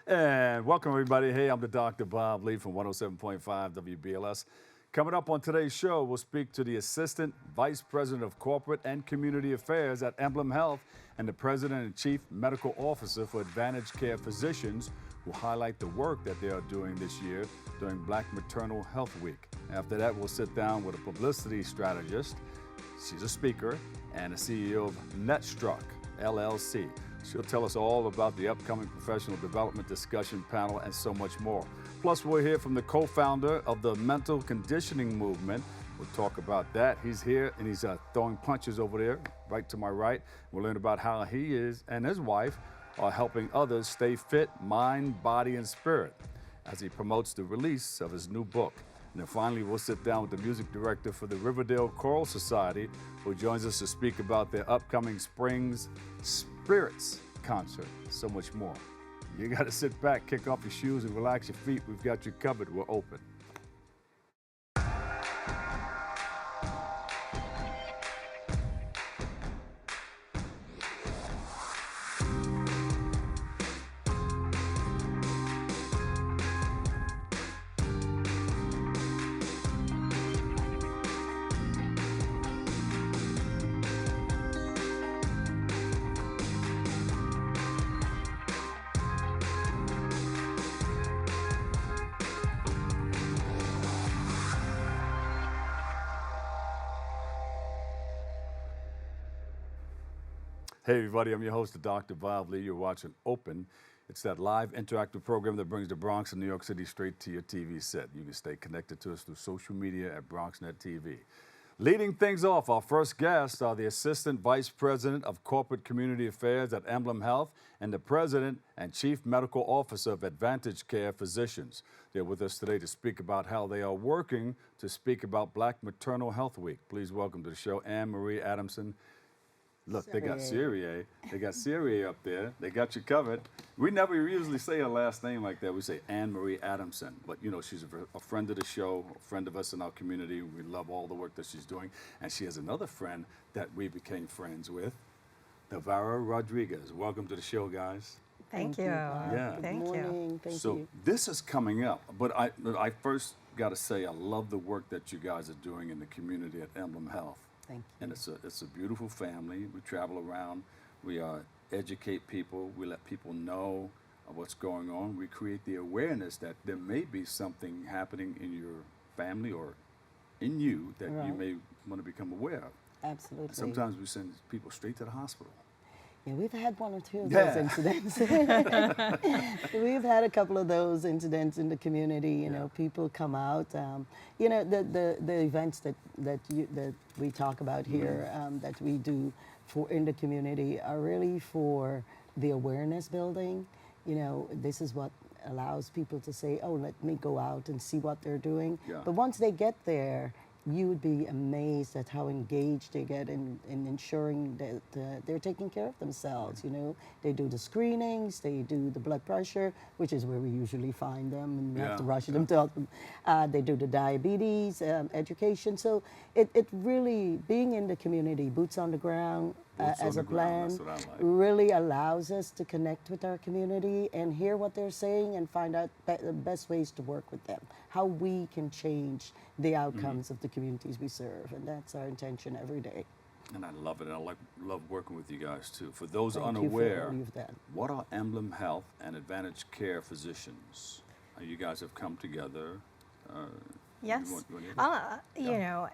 And welcome, everybody. Hey, I'm the Dr. Bob Lee from 107.5 WBLS. Coming up on today's show, we'll speak to the Assistant Vice President of Corporate and Community Affairs at Emblem Health and the President and Chief Medical Officer for Advantage Care Physicians, who highlight the work that they are doing this year during Black Maternal Health Week. After that, we'll sit down with a publicity strategist. She's a speaker and the CEO of NetStruc LLC. She'll tell us all about the upcoming professional development discussion panel and so much more. Plus, we'll hear from the co-founder of the mental conditioning movement. We'll talk about that. He's here and he's throwing punches over there, right to my right. We'll learn about how he is and his wife are helping others stay fit, mind, body, and spirit as he promotes the release of his new book. And then finally, we'll sit down with the music director for the Riverdale Choral Society, who joins us to speak about their upcoming Spring's Spirits concert. So much more. You got to sit back, kick off your shoes, and relax your feet. We've got you covered. We're open. Hey everybody, I'm your host, Dr. Bob Lee. You're watching Open. It's that live interactive program that brings the Bronx and New York City straight to your TV set. You can stay connected to us through social media at BronxNet TV. Leading things off, our first guests are the Assistant Vice President of Corporate Community Affairs at Emblem Health and the President and Chief Medical Officer of Advantage Care Physicians. They're with us today to speak about how they are working to speak about Black Maternal Health Week. Please welcome to the show Ann Marie Adamson. Look, they got Siri. They got Siri up there. They got you covered. We never usually say her last name like that. We say Ann Marie Adamson. But, you know, she's a friend of the show, a friend of us in our community. We love all the work that she's doing. And she has another friend that we became friends with, Navarro Rodriguez. Welcome to the show, guys. Thank you. Yeah. Thank you. So this is coming up. But I first got to say I love the work that you guys are doing in the community at Emblem Health. Thank you. And it's a beautiful family. We travel around, we educate people, we let people know what's going on. We create the awareness that there may be something happening in your family or in you that you may want to become aware of. Absolutely. And sometimes we send people straight to the hospital. Yeah, we've had one or two of those incidents. We've had a couple of those incidents in the community. You know, people come out. You know, the events that we talk about here, that we do in the community, are really for the awareness building. You know, this is what allows people to say, "Oh, let me go out and see what they're doing." Yeah. But once they get there, you would be amazed at how engaged they get in ensuring that they're taking care of themselves. You know, they do the screenings, they do the blood pressure, which is where we usually find them, and we have to rush them to help them. They do the diabetes education. So it really, being in the community, boots on the ground, as a plan, really allows us to connect with our community and hear what they're saying and find out the best ways to work with them, how we can change the outcomes of the communities we serve, and that's our intention every day. And I love it, and I love working with you guys too. For those unaware, what are Emblem Health and Advantage Care Physicians? You guys have come together. Yes. You know,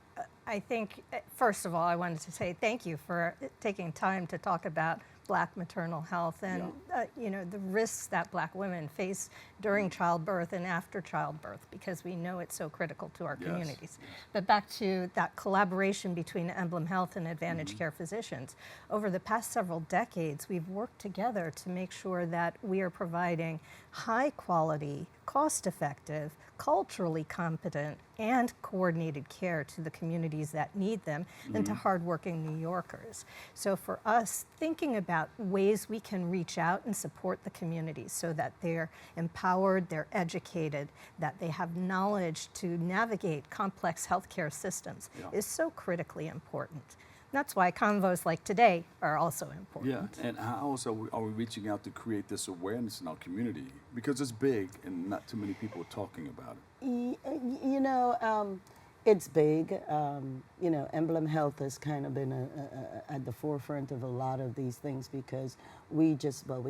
I think, first of all, I wanted to say thank you for taking time to talk about Black maternal health and, you know, the risks that Black women face during childbirth and after childbirth, because we know it's so critical to our communities. But back to that collaboration between Emblem Health and Advantage Care Physicians. Over the past several decades, we've worked together to make sure that we are providing high quality, cost-effective, culturally competent, and coordinated care to the communities that need them and to hardworking New Yorkers. So for us, thinking about ways we can reach out and support the communities so that they're empowered, they're educated, that they have knowledge to navigate complex healthcare systems is so critically important. That's why convos like today are also important. Yeah, and how else are we reaching out to create this awareness in our community? Because it's big and not too many people are talking about it. You know, it's big. You know, Emblem Health has kind of been at the forefront of a lot of these things because we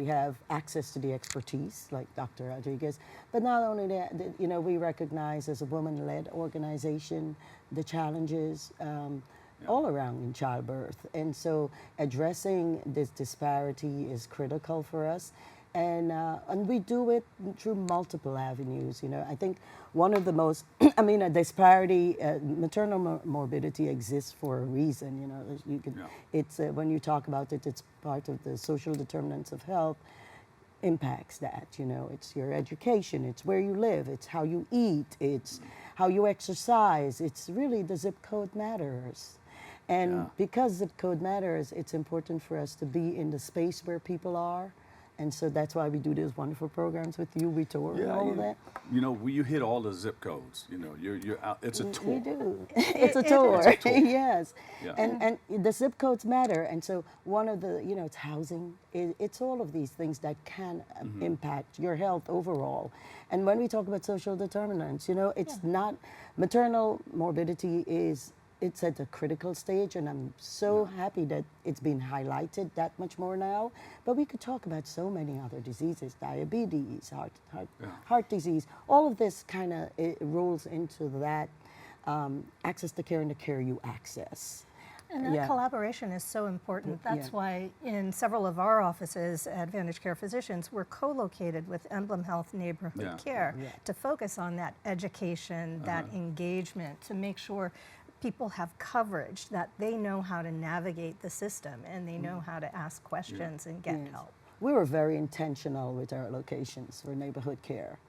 have access to the expertise, like Dr. Rodriguez. But not only that, you know, we recognize as a woman-led organization the challenges all around in childbirth. And so addressing this disparity is critical for us. And we do it through multiple avenues. You know, I think one of the most, I mean, a disparity, maternal morbidity exists for a reason. You know, you can, it's when you talk about it, it's part of the social determinants of health. Impacts that. You know, it's your education, it's where you live, it's how you eat, it's how you exercise. It's really the zip code matters. And because zip code matters, it's important for us to be in the space where people are. And so that's why we do these wonderful programs with you. We tour and all of that. You know, you hit all the zip codes. You know, you're out. It's a tour. We do. It's a tour. It's a tour. Yes. Yeah. And the zip codes matter. And so one of the, you know, it's housing. It's all of these things that can impact your health overall. And when we talk about social determinants, you know, it's not, maternal morbidity is, it's at a critical stage, and I'm so happy that it's been highlighted that much more now. But we could talk about so many other diseases, diabetes, heart disease. All of this kind of rolls into that access to care and the care you access. And that collaboration is so important. That's why in several of our offices at Advantage Care Physicians, we're co-located with Emblem Health Neighborhood Care to focus on that education, that engagement, to make sure people have coverage, that they know how to navigate the system and they know how to ask questions and get help. We were very intentional with our locations for neighborhood care.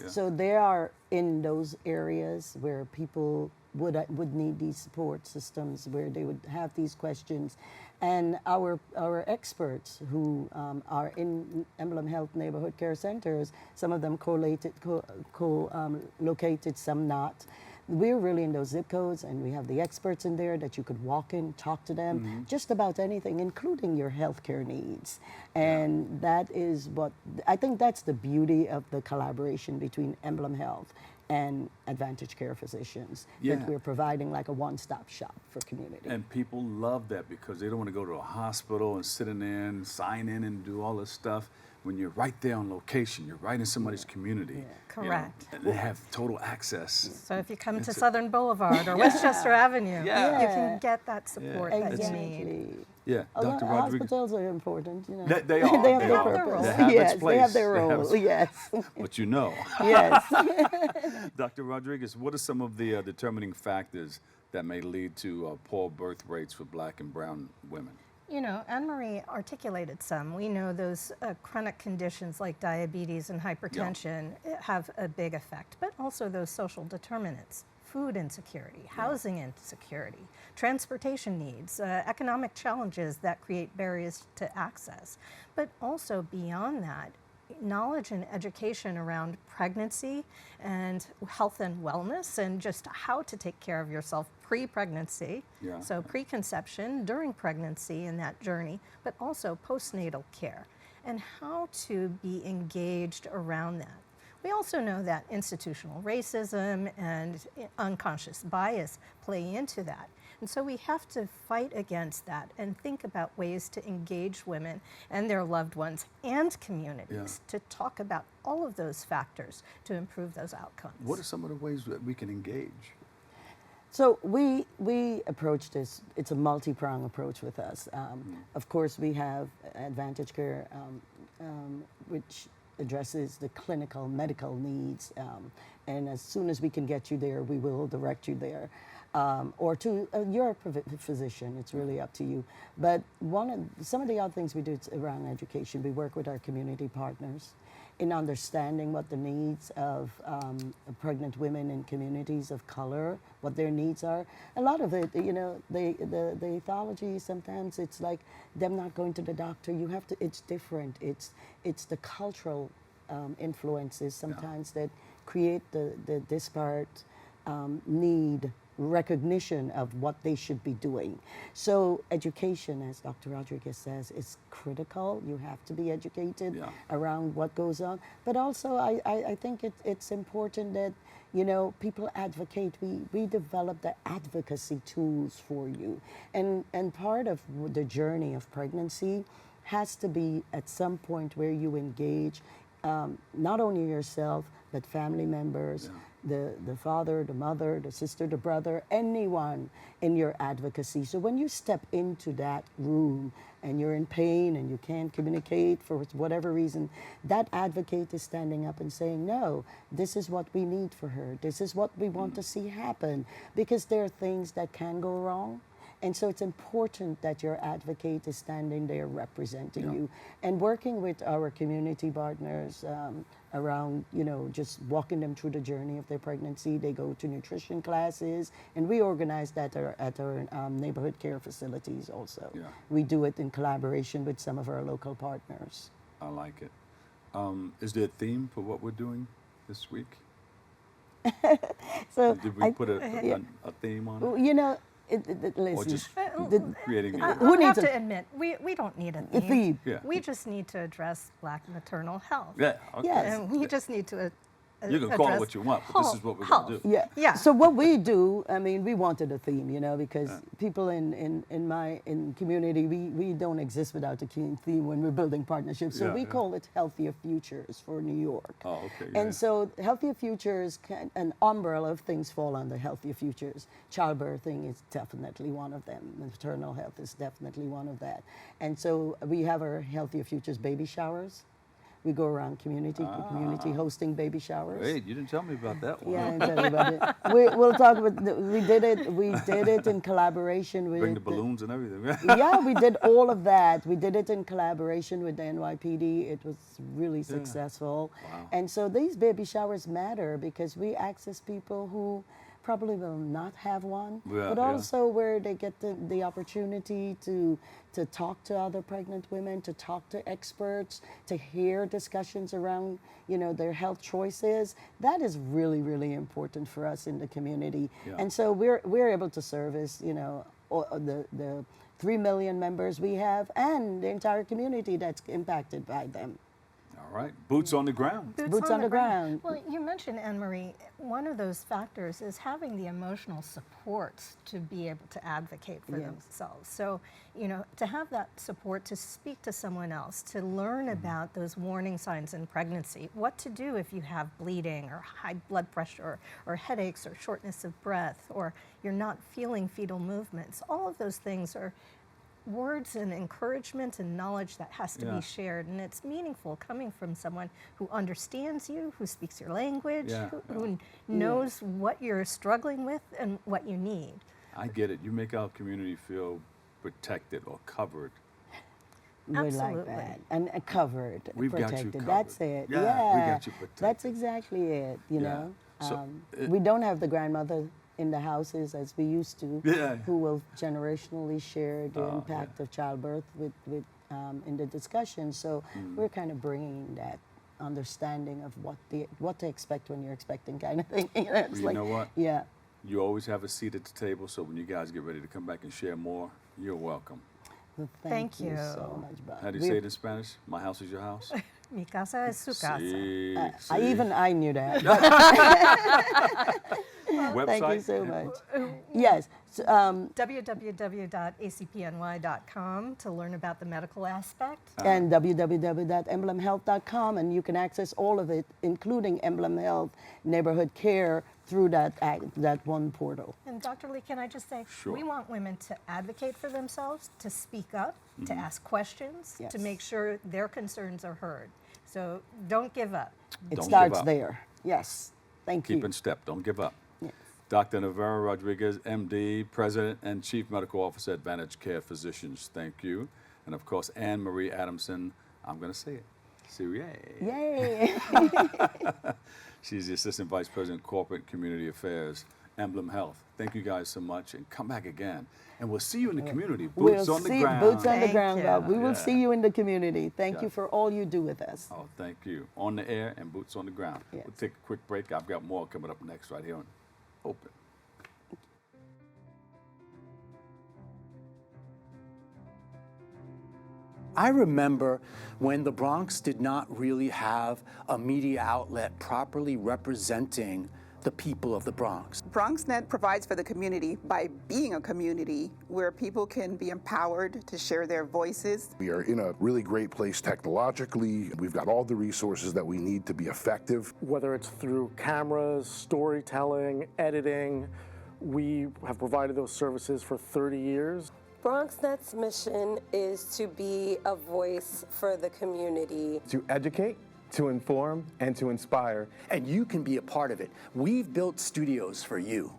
So they are in those areas where people would need these support systems, where they would have these questions. And our experts who are in Emblem Health Neighborhood Care Centers, some of them co-located, some not. We're really in those zip codes, and we have the experts in there that you could walk in, talk to them, just about anything, including your healthcare needs. And that is what, I think that's the beauty of the collaboration between Emblem Health and Advantage Care Physicians, that we're providing like a one-stop shop for community. And people love that because they don't want to go to a hospital and sit in there and sign in and do all this stuff. When you're right there on location, you're right in somebody's community. Correct. You know, they have total access. So if you come to Southern Boulevard or Westchester Avenue, you can get that support that you need. Yeah, Dr. Rodriguez. Hospitals are important, you know. They are. They have their purpose. They have its place. They have their role. Yes. But you know. Yes. Dr. Rodriguez, what are some of the determining factors that may lead to poor birth rates for Black and brown women? You know, Ann Marie articulated some. We know those chronic conditions like diabetes and hypertension have a big effect, but also those social determinants. Food insecurity, housing insecurity, transportation needs, economic challenges that create barriers to access. But also beyond that, knowledge and education around pregnancy and health and wellness and just how to take care of yourself pre-pregnancy, so preconception, during pregnancy and that journey, but also postnatal care and how to be engaged around that. We also know that institutional racism and unconscious bias play into that. And so we have to fight against that and think about ways to engage women and their loved ones and communities to talk about all of those factors to improve those outcomes. What are some of the ways that we can engage? So we approach this, it's a multi-pronged approach with us. Of course, we have Advantage Care, which addresses the clinical medical needs, and as soon as we can get you there, we will direct you there, or to your physician. It's really up to you. But some of the other things we do around education, we work with our community partners in understanding what the needs of pregnant women in communities of color, what their needs are. A lot of it, you know, the ethology, sometimes it's like them not going to the doctor. You have to, it's different. It's the cultural influences sometimes that create the disparate need recognition of what they should be doing. So education, as Dr. Rodriguez says, is critical. You have to be educated around what goes on. But also, I think it's important that, you know, people advocate. We develop the advocacy tools for you. And part of the journey of pregnancy has to be at some point where you engage not only yourself, but family members, the father, the mother, the sister, the brother, anyone in your advocacy. So when you step into that room and you're in pain and you can't communicate for whatever reason, that advocate is standing up and saying, no, this is what we need for her. This is what we want to see happen, because there are things that can go wrong. And so it's important that your advocate is standing there representing you and working with our community partners around, you know, just walking them through the journey of their pregnancy. They go to nutrition classes, and we organize that at our neighborhood care facilities also. We do it in collaboration with some of our local partners. I like it. Is there a theme for what we're doing this week? So did we put a theme on it? You know, listen. Or just creating I Who needs have to admit, we don't need a theme. theme. We just need to address Black maternal health. Yeah, okay. Yes. And we just need to You can call it what you want, but this is what we're going to do. Yeah. So what we do, I mean, we wanted a theme, you know, because people in my community, we don't exist without a theme when we're building partnerships. So we call it Healthier Futures for New York. Oh, okay. And so Healthier Futures, an umbrella of things fall under Healthier Futures. Childbirthing is definitely one of them. Maternal health is definitely one of that. And so we have our Healthier Futures baby showers. We go around community hosting baby showers. Wait, you didn't tell me about that one. Yeah, I didn't tell you about it. We'll talk about. We did it in collaboration with. Bring the balloons and everything. Yeah, we did all of that. We did it in collaboration with the NYPD. It was really successful. Wow. And so these baby showers matter because we access people who probably will not have one, but also where they get the opportunity to talk to other pregnant women, to talk to experts, to hear discussions around, you know, their health choices. That is really, really important for us in the community. And so we're able to service, you know, the 3 million members we have and the entire community that's impacted by them. All right, boots on the ground. Boots on the ground. Well, you mentioned, Ann Marie, one of those factors is having the emotional support to be able to advocate for themselves. So, you know, to have that support to speak to someone else, to learn about those warning signs in pregnancy, what to do if you have bleeding or high blood pressure or headaches or shortness of breath, or you're not feeling fetal movements. All of those things are words and encouragement and knowledge that has to be shared, and it's meaningful coming from someone who understands you, who speaks your language, who knows what you're struggling with and what you need. I get it. You make our community feel protected or covered. We like that. And covered, We've protected. got you covered. That's it. Yeah, we got you protected. That's exactly it, you know. So, we don't have the grandmother in the houses as we used to, who will generationally share the impact of childbirth with in the discussion. So we're kind of bringing that understanding of what to expect when you're expecting, kind of thing. You know, it's you know what? Yeah. You always have a seat at the table, so when you guys get ready to come back and share more, you're welcome. Well, thank you so much, Bob. How do you say it in Spanish? My house is your house? Mi casa es su casa. I knew that. Website? Thank you so much. Yes. www.acpny.com to learn about the medical aspect. And www.emblemhealth.com, and you can access all of it, including Emblem Health Neighborhood Care, through that one portal. And Dr. Lee, can I just say, Sure. we want women to advocate for themselves, to speak up, to ask questions, to make sure their concerns are heard. So don't give up. It Don't starts give up. there. Yes. Thank you. Keep in step. Don't give up. Yes. Dr. Navarro Rodriguez, MD, President and Chief Medical Officer at Advantage Care Physicians. Thank you. And of course, Ann Marie Adamson. I'm going to say it. Syrie. Yay. She's the Assistant Vice President, Corporate Community Affairs, Emblem Health. Thank you guys so much, and come back again. And we'll see you in the community. Boots on the ground. Boots on the Thank ground, you. Bob. We will see you in the community. Thank you Yes. for all you do with us. Oh, thank you. On the air and boots on the ground. Yes. We'll take a quick break. I've got more coming up next right here on Open. I remember when the Bronx did not really have a media outlet properly representing the people of the Bronx. BronxNet provides for the community by being a community where people can be empowered to share their voices. We are in a really great place technologically. We've got all the resources that we need to be effective. Whether it's through cameras, storytelling, editing, we have provided those services for 30 years. BronxNet's mission is to be a voice for the community. To educate, to inform, and to inspire. And you can be a part of it. We've built studios for you.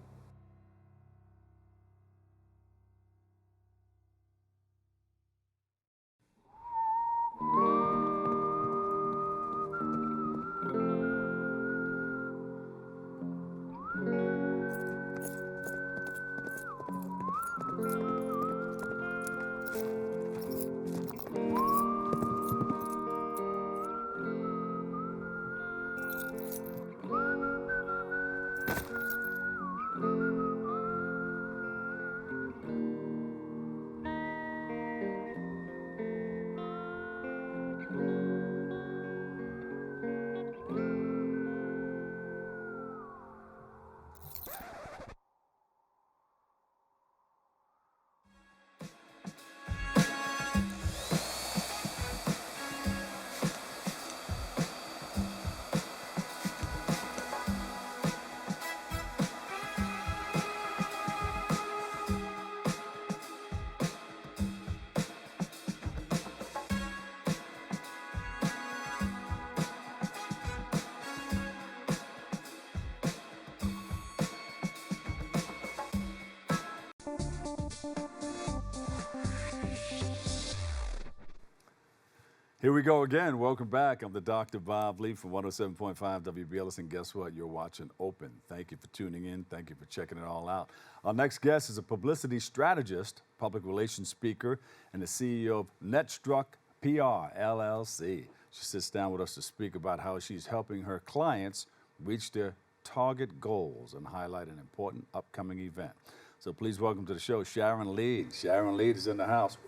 Here we go again. Welcome back. I'm the Dr. Bob Lee from 107.5 WBLS, and guess what? You're watching Open. Thank you for tuning in. Thank you for checking it all out. Our next guest is a publicity strategist, public relations speaker, and the CEO of NetStruc PR LLC. She sits down with us to speak about how she's helping her clients reach their target goals and highlight an important upcoming event. So please welcome to the show, Sharon Leid. Sharon Leid is in the house.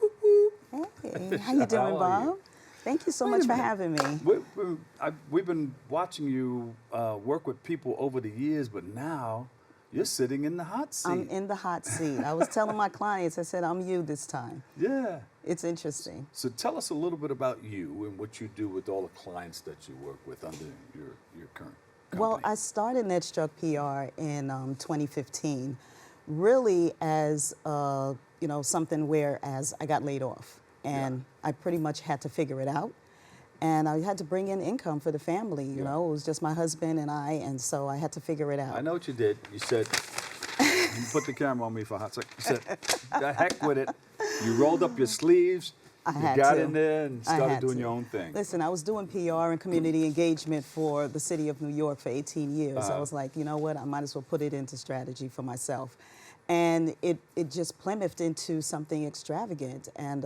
Hey, how you doing, Bob? Thank you so much for having me. We've been watching you work with people over the years, but now you're sitting in the hot seat. I'm in the hot seat. I was telling my clients, I said, I'm you this time. Yeah. It's interesting. So tell us a little bit about you and what you do with all the clients that you work with under your current company. Well, I started NetStruc PR in 2015, really as something where as I got laid off. And I pretty much had to figure it out. And I had to bring in income for the family, you know. It was just my husband and I, and so I had to figure it out. I know what you did. You said, you put the camera on me for a hot second. You said, the heck with it. You rolled up your sleeves, you got in there and started doing your own thing. Listen, I was doing PR and community engagement for the city of New York for 18 years. I was like, you know what, I might as well put it into strategy for myself. And it just plummethed into something extravagant. And,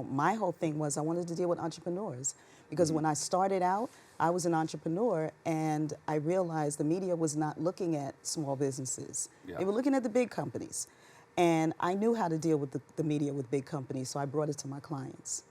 my whole thing was I wanted to deal with entrepreneurs. Because when I started out, I was an entrepreneur, and I realized the media was not looking at small businesses. They were looking at the big companies. And I knew how to deal with the media with big companies, so I brought it to my clients.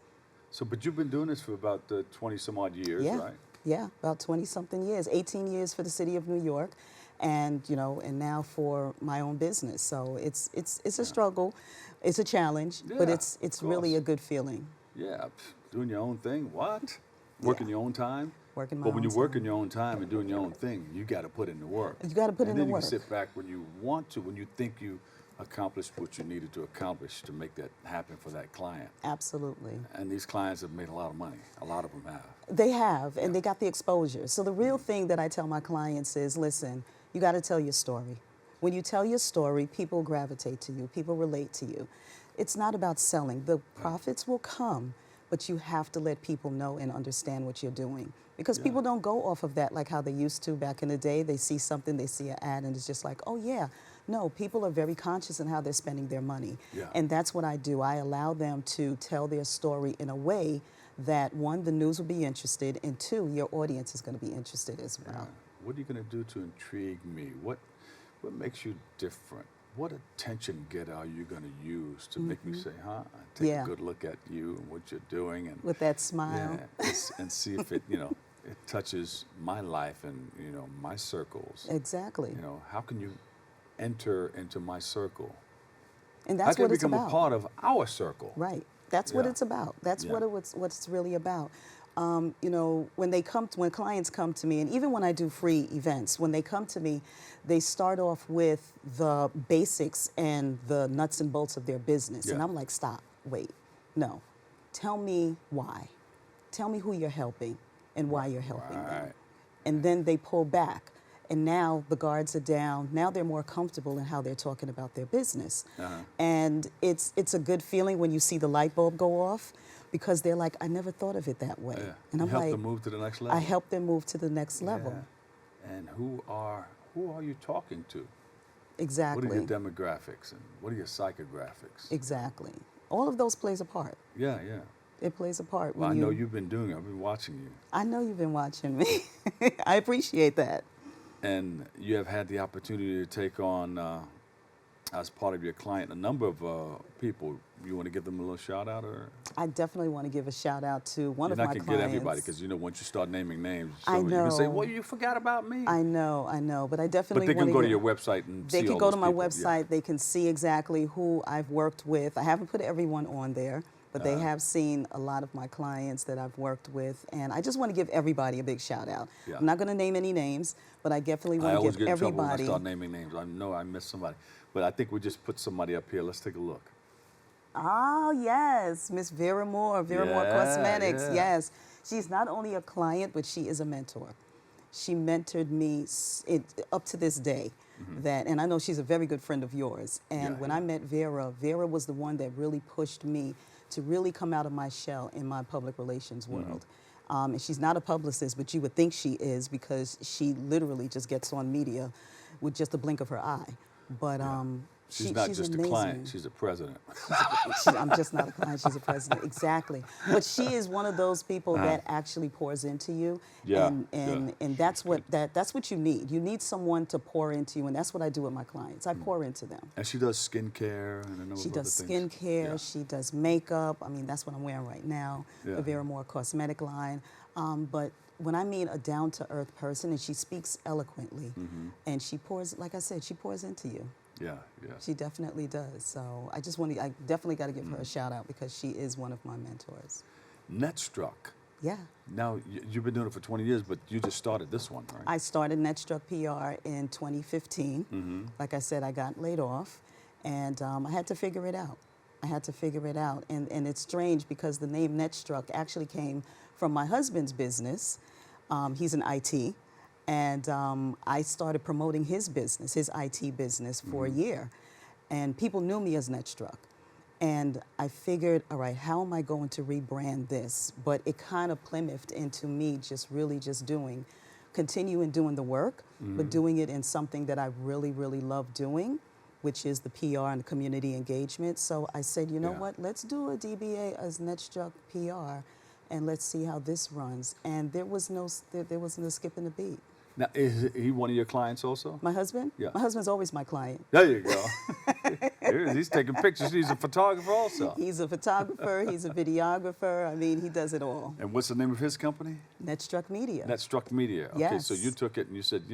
So, but you've been doing this for about 20-some-odd years, right? Yeah, about 20-something years. 18 years for the city of New York. And and now for my own business. So it's a struggle, it's a challenge, but it's really a good feeling. Yeah, doing your own thing. What? Working your own time. Working my But when own you work in your own time and doing your own thing, you got to put in the work. You got to put in the work. And then you can sit back when you want to, when you think you accomplished what you needed to accomplish to make that happen for that client. Absolutely. And these clients have made a lot of money. A lot of them have. They have, and they got the exposure. So the real thing that I tell my clients is, listen, you got to tell your story. When you tell your story, people gravitate to you, people relate to you. It's not about selling. The profits will come, but you have to let people know and understand what you're doing. Because people don't go off of that like how they used to back in the day. They see something, they see an ad, and it's just like, oh yeah. No, people are very conscious in how they're spending their money. And that's what I do. I allow them to tell their story in a way that, one, the news will be interested, and two, your audience is going to be interested as well. What are you going to do to intrigue me? What makes you different what attention getter are you going to use to make me say, take a good look at you and what you're doing, and with that smile, and see if it, it touches my life and my circles. Exactly. How can you enter into my circle? And that's what it's about. How can you become a part of our circle? Right. That's what it's about. That's what it's really about. When clients come to me, and even when I do free events, when they come to me, they start off with the basics and the nuts and bolts of their business. And I'm like, stop, wait, no. Tell me why. Tell me who you're helping and why you're helping them. And then they pull back. And now the guards are down. Now they're more comfortable in how they're talking about their business. And it's a good feeling when you see the light bulb go off, because they're like, I never thought of it that way. And I'm help like, them move to the next level. I help them move to the next level. And who are you talking to? Exactly. What are your demographics and what are your psychographics? Exactly. All of those plays a part. Yeah. It plays a part. Well, I know you've been doing it. I've been watching you. I know you've been watching me. I appreciate that. And you have had the opportunity to take on, as part of your client, a number of people. You want to give them a little shout out, or? I definitely want to give a shout out to one of my clients. You're not going to get everybody, because once you start naming names, I know. you can say, well, you forgot about me. I know, but I definitely. But they can go to your website and see all those people. They can go to my website. They can see exactly who I've worked with. I haven't put everyone on there, but they have seen a lot of my clients that I've worked with, and I just want to give everybody a big shout out. I'm not going to name any names, but I definitely want to give everybody. I always get in trouble when I start naming names. I know I missed somebody, but I think we just put somebody up here. Let's take a look. Oh, yes, Miss Vera Moore, Vera Moore Cosmetics, yes. She's not only a client, but she is a mentor. She mentored me up to this day. And I know she's a very good friend of yours. And when I met Vera, Vera was the one that really pushed me to really come out of my shell in my public relations world. And she's not a publicist, but you would think she is, because she literally just gets on media with just a blink of her eye. But she's not just amazing. A client, she's a president. I'm just not a client, she's a president, exactly. But she is one of those people that actually pours into you. And that's what you need. You need someone to pour into you, and that's what I do with my clients. I pour into them. And she does skincare and a number of She does other things. skincare, she does makeup. I mean, that's what I'm wearing right now, the Vera Moore cosmetic line. But when I mean a down-to-earth person, and she speaks eloquently, and she pours, like I said, she pours into you. She definitely does. So I definitely got to give her a shout out, because she is one of my mentors. NetStruc. Yeah. Now, you've been doing it for 20 years, but you just started this one, right? I started NetStruc PR in 2015. Like I said, I got laid off, and I had to figure it out. And it's strange, because the name NetStruc actually came from my husband's business. He's in IT. And I started promoting his business, his IT business, for a year. And people knew me as NetStruc. And I figured, all right, how am I going to rebrand this? But it kind of plymmouthed into me continuing doing the work, but doing it in something that I really, really love doing, which is the PR and the community engagement. So I said, you know what, let's do a DBA as NetStruc PR, and let's see how this runs. And there was no skipping a beat. Now, is he one of your clients also? My husband? Yeah. My husband's always my client. There you go. Here he is. He's taking pictures. He's a photographer also. He's a photographer. He's a videographer. I mean, he does it all. And what's the name of his company? NetStruc Media. NetStruc Media. Okay, Yes. so you took it and you said,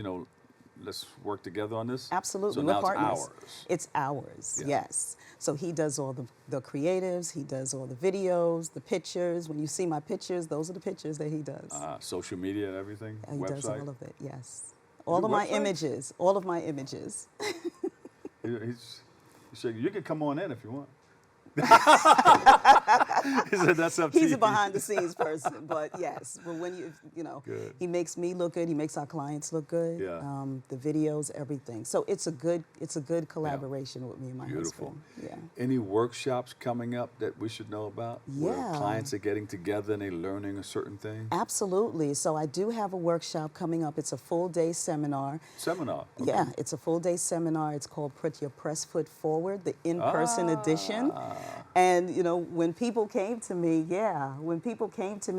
let's work together on this? Absolutely. So We're now partners. it's ours. It's ours, Yeah. yes. So he does all the creatives, he does all the videos, the pictures. When you see my pictures, those are the pictures that he does. Social media and everything? He Website? does all of it, yes. All of my images. He said, you can come on in if you want. He said, that's up to you. He's a behind the scenes person, but yes. But when Good. he makes me look good. He makes our clients look good. Yeah. The videos, everything. So it's a good collaboration with me and my Beautiful. husband. Yeah. Any workshops coming up that we should know about? Where Yeah. clients are getting together and they're learning a certain thing? Absolutely. So I do have a workshop coming up. It's a full-day seminar. Seminar? Okay. Yeah, it's a full-day seminar. It's called Put Your Press Foot Forward, the in-person edition. And, when people came to me,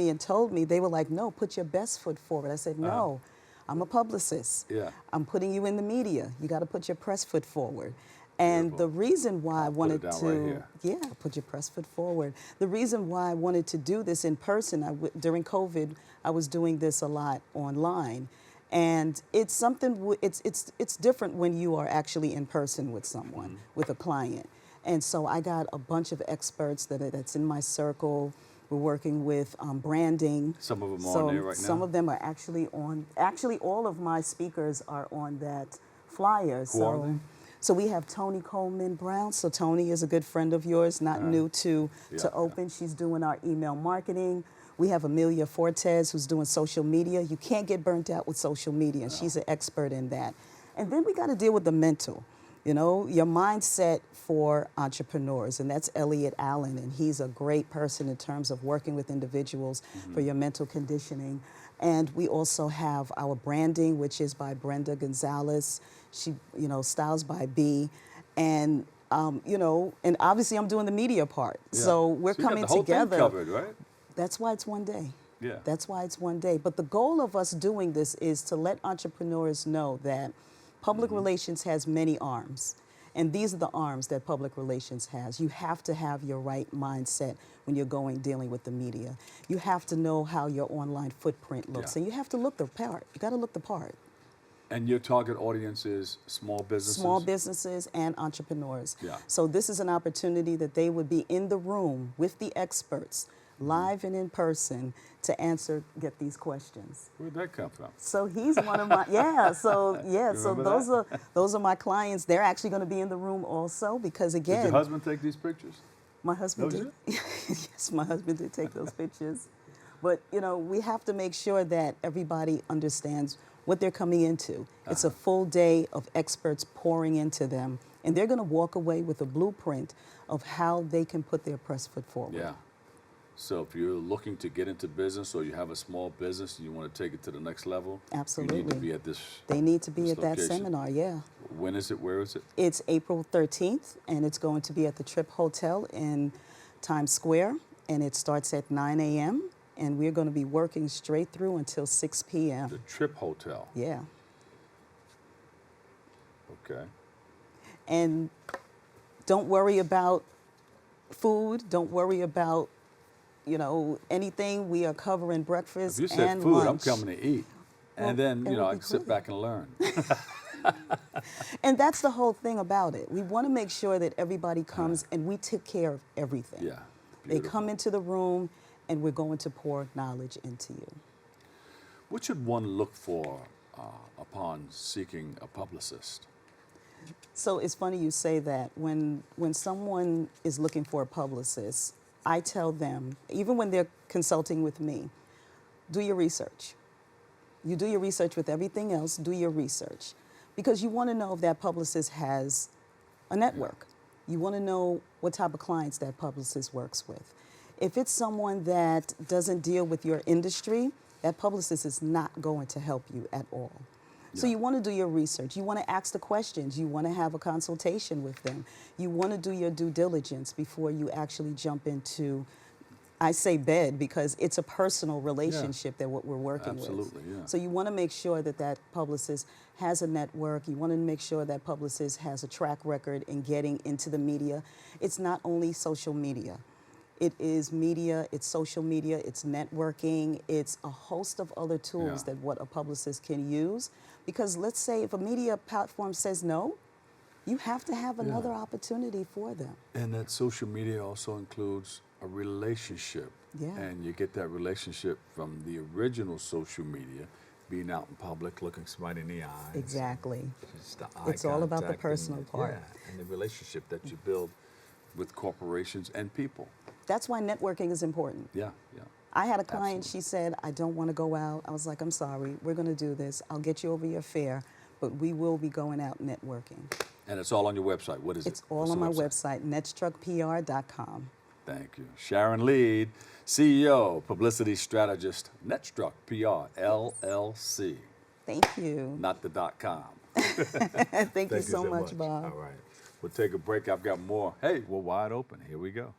and told me, they were like, no, put your best foot forward. I said, no, I'm a publicist. Yeah. I'm putting you in the media. You got to put your press foot forward. And Beautiful. the reason why I wanted down to, right here. yeah, put your press foot forward. The reason why I wanted to do this in person, during COVID, I was doing this a lot online. And it's something, it's different when you are actually in person with someone, with a client. And so I got a bunch of experts that's in my circle. We're working with branding. Some of them so on there right now? Some of them are actually on, actually all of my speakers are on that flyer. Who are they? So we have Tony Coleman Brown. So Tony is a good friend of yours, not new to Open. She's doing our email marketing. We have Amelia Fortes, who's doing social media. You can't get burnt out with social media, and she's an expert in that. And then we got to deal with the mental, you know, your mindset for entrepreneurs, and that's Elliot Allen, and he's a great person in terms of working with individuals for your mental conditioning. And we also have our branding, which is by Brenda Gonzalez. She, you know, Styles by B, and you know, and obviously I'm doing the media part. Yeah. So we're So you got coming the whole together. thing covered, right? That's why it's one day. Yeah. That's why it's one day. But the goal of us doing this is to let entrepreneurs know that public relations has many arms. And these are the arms that public relations has. You have to have your right mindset when you're dealing with the media. You have to know how your online footprint looks. Yeah. And you have to look the part. You got to look the part. And your target audience is small businesses? Small businesses and entrepreneurs. Yeah. So this is an opportunity that they would be in the room with the experts, live and in person, to get these questions. Where'd that come from? So he's one of my, so Remember those are my clients. They're actually going to be in the room also because, again, Did your husband take these pictures? my husband Those did. Yes, my husband did take those pictures. But, you know, we have to make sure that everybody understands what they're coming into. It's a full day of experts pouring into them, and they're going to walk away with a blueprint of how they can put their press foot forward. Yeah. So if you're looking to get into business or you have a small business and you want to take it to the next level, Absolutely. you need to be at this. They need to be this at that location. seminar, yeah. When is it? Where is it? It's April 13th, and it's going to be at the Trip Hotel in Times Square, and it starts at 9 a.m., and we're going to be working straight through until 6 p.m. The Trip Hotel. Yeah. Okay. And don't worry about food. Don't worry about, you know, anything. We are covering breakfast If you said and food, lunch. I'm coming to eat. Well, And then, it you know, would I be can sit great. back and learn. And that's the whole thing about it. We want to make sure that everybody comes and we take care of everything. Yeah. They Beautiful. come into the room and we're going to pour knowledge into you. What should one look for upon seeking a publicist? So it's funny you say that. When someone is looking for a publicist, I tell them, even when they're consulting with me, do your research. You do your research with everything else, do your research. Because you want to know if that publicist has a network. You want to know what type of clients that publicist works with. If it's someone that doesn't deal with your industry, that publicist is not going to help you at all. So you want to do your research. You want to ask the questions. You want to have a consultation with them. You want to do your due diligence before you actually jump into, I say bed because it's a personal relationship that what we're working with. Absolutely, yeah. So you want to make sure that that publicist has a network. You want to make sure that publicist has a track record in getting into the media. It's not only social media. It is media, it's social media, it's networking, it's a host of other tools that what a publicist can use. Because let's say if a media platform says no, you have to have another opportunity for them. And that social media also includes a relationship. Yeah. And you get that relationship from the original social media, being out in public, looking somebody in the eyes. Exactly. Just the eye It's all about the contact personal and, part. Yeah, and the relationship that you build with corporations and people. That's why networking is important. Yeah, yeah. I had a client, she said, I don't want to go out. I was like, I'm sorry, we're going to do this. I'll get you over your fare, but we will be going out networking. And it's all on your website. What is it? It's all What's on the my website, NetStrucPR.com. Thank you. Sharon Leid, CEO, Publicity Strategist, NetStruc PR LLC. Thank you. Not the .com. Thank you so much, Bob. All right. We'll take a break. I've got more. Hey, we're wide open. Here we go.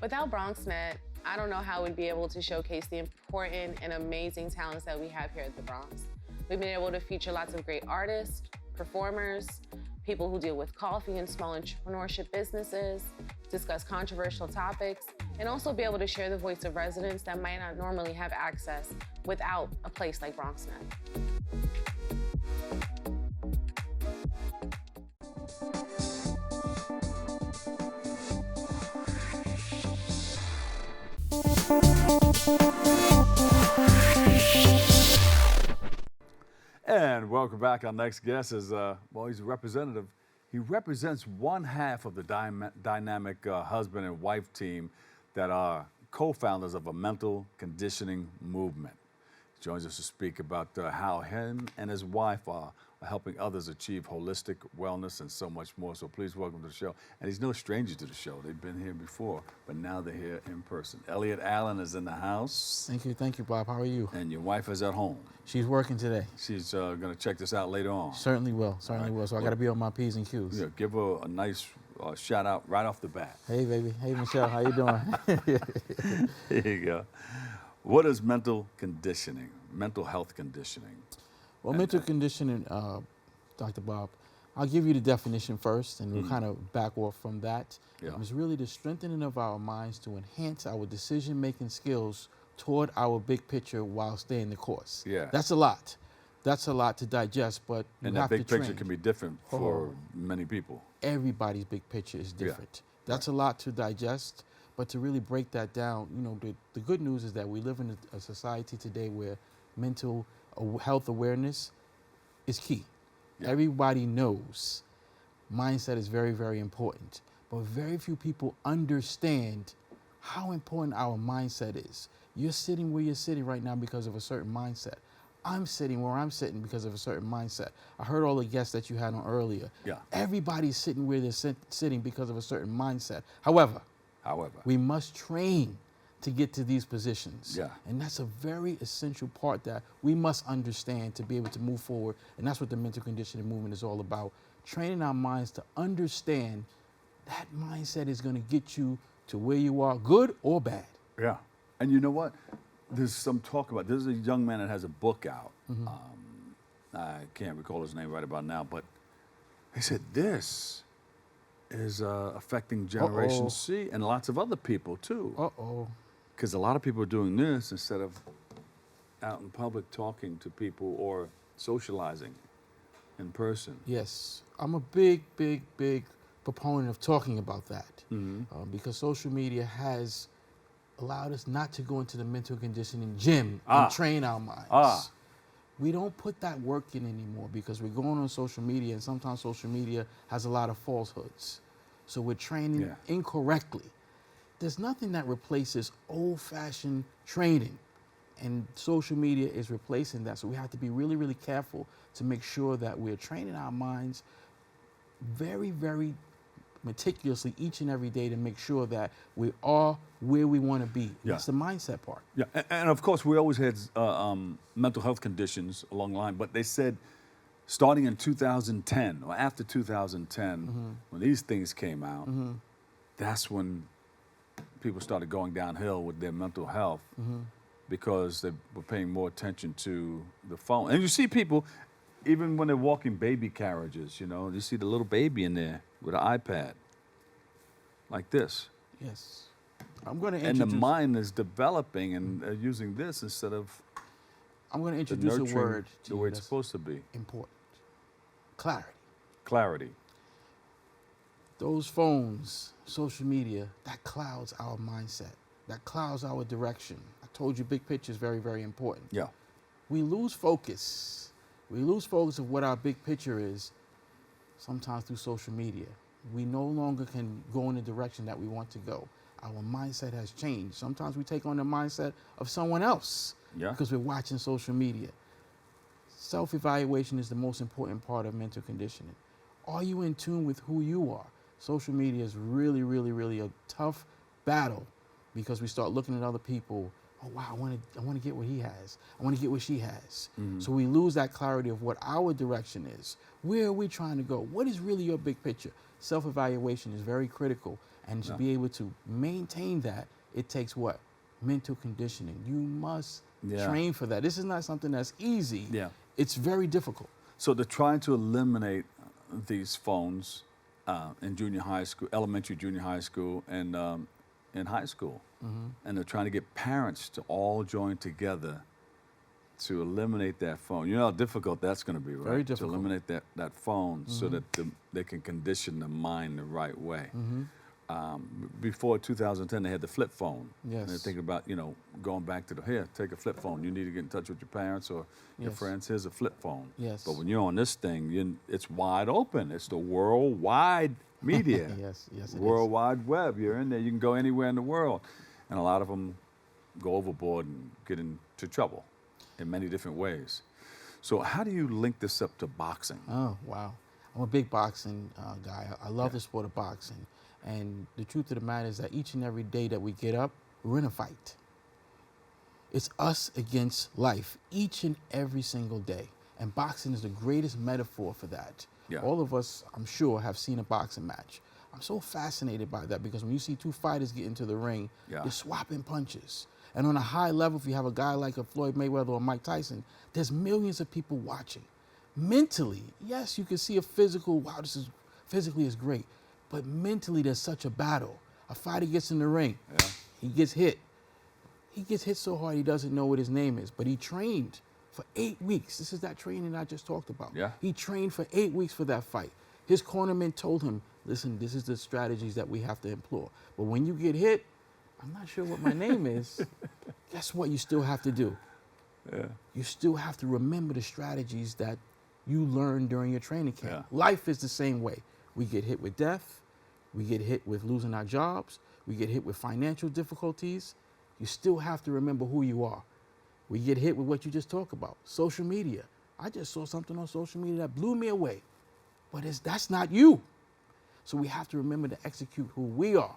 Without BronxNet, I don't know how we'd be able to showcase the important and amazing talents that we have here at the Bronx. We've been able to feature lots of great artists, performers, people who deal with coffee and small entrepreneurship businesses, discuss controversial topics, and also be able to share the voice of residents that might not normally have access without a place like BronxNet. And welcome back. Our next guest is, well, he's a representative. He represents one half of the dynamic husband and wife team that are co-founders of a mental conditioning movement. He joins us to speak about how him and his wife are helping others achieve holistic wellness and so much more. So please welcome to the show. And he's no stranger to the show. They've been here before, but now they're here in person. Elliot Allen is in the house. Thank you, Bob. How are you? And your wife is at home. She's working today. She's going to check this out later on. Certainly will, certainly will. So I got to be on my P's and Q's. Yeah, give her a nice shout out right off the bat. Hey, baby. Hey, Michelle. How you doing? Here you go. What is mental conditioning, mental health conditioning? Well, mental conditioning, Dr. Bob, I'll give you the definition first, and we'll kind of back off from that. Yeah. It's really the strengthening of our minds to enhance our decision-making skills toward our big picture while staying the course. Yeah. That's a lot. That's a lot to digest, but you And have that big to picture train. can be different for many people. Everybody's big picture is different. That's a lot to digest, but to really break that down, you know, the good news is that we live in a society today where mental health awareness is key. Yeah. Everybody knows mindset is very, very important, but very few people understand how important our mindset is. You're sitting where you're sitting right now because of a certain mindset. I'm sitting where I'm sitting because of a certain mindset. I heard all the guests that you had on earlier. Yeah. Everybody's sitting where they're sitting because of a certain mindset. However, we must train to get to these positions. Yeah. And that's a very essential part that we must understand to be able to move forward. And that's what the mental conditioning movement is all about. Training our minds to understand that mindset is going to get you to where you are, good or bad. Yeah. And you know what? There's some talk about, there's a young man that has a book out. I can't recall his name right about now, but he said this is affecting Generation C and lots of other people too. Because a lot of people are doing this instead of out in public talking to people or socializing in person. Yes, I'm a big proponent of talking about that because social media has allowed us not to go into the mental conditioning gym and train our minds. We don't put that work in anymore because we're going on social media, and sometimes social media has a lot of falsehoods. So we're training incorrectly. There's nothing that replaces old-fashioned training, and social media is replacing that. So we have to be really, really careful to make sure that we're training our minds very, very meticulously each and every day to make sure that we are where we want to be. That's the mindset part. Yeah, and of course we always had mental health conditions along the line, but they said starting in 2010 or after 2010, when these things came out, that's when people started going downhill with their mental health because they were paying more attention to the phone. And you see people, even when they're walking baby carriages, you know, you see the little baby in there with an iPad, like this. Yes. I'm going to introduce... And the mind is developing and using this instead of I'm going to introduce a word to the way it's supposed to be. Important. Clarity. Clarity. Those phones, social media, that clouds our mindset. That clouds our direction. I told you big picture is very, very important. Yeah. We lose focus. We lose focus of what our big picture is sometimes through social media. We no longer can go in the direction that we want to go. Our mindset has changed. Sometimes we take on the mindset of someone else because we're watching social media. Self-evaluation is the most important part of mental conditioning. Are you in tune with who you are? Social media is really, really, really a tough battle because we start looking at other people. Oh, wow, I want to get what he has. I want to get what she has. So we lose that clarity of what our direction is. Where are we trying to go? What is really your big picture? Self-evaluation is very critical And to be able to maintain that, it takes what? Mental conditioning. You must train for that. This is not something that's easy. Yeah. It's very difficult. So they're trying to eliminate these phones in junior high school, elementary, junior high school, and in high school. And they're trying to get parents to all join together to eliminate that phone. You know how difficult that's going to be, right? Very difficult. To eliminate that phone so that they can condition the mind the right way. Before 2010, they had the flip phone. Yes. And they're thinking about, you know, going back to here, take a flip phone. You need to get in touch with your parents or your friends. Here's a flip phone. Yes. But when you're on this thing, it's wide open. It's the worldwide media. Yes, it World Wide Web. You're in there. You can go anywhere in the world. And a lot of them go overboard and get into trouble in many different ways. So how do you link this up to boxing? Oh, wow. I'm a big boxing guy. I love the sport of boxing. And the truth of the matter is that each and every day that we get up, we're in a fight. It's us against life, each and every single day. And boxing is the greatest metaphor for that. Yeah. All of us, I'm sure, have seen a boxing match. I'm so fascinated by that because when you see two fighters get into the ring, they're swapping punches. And on a high level, if you have a guy like a Floyd Mayweather or Mike Tyson, there's millions of people watching. Mentally, yes, you can see a physical, wow, this is physically is great. But mentally, there's such a battle. A fighter gets in the ring, he gets hit. He gets hit so hard he doesn't know what his name is, but he trained for 8 weeks. This is that training I just talked about. Yeah. He trained for 8 weeks for that fight. His cornerman told him, listen, this is the strategies that we have to employ. But when you get hit, I'm not sure what my name is. Guess what you still have to do? You still have to remember the strategies that you learned during your training camp. Life is the same way. We get hit with death. We get hit with losing our jobs. We get hit with financial difficulties. You still have to remember who you are. We get hit with what you just talked about, social media. I just saw something on social media that blew me away, but that's not you. So we have to remember to execute who we are.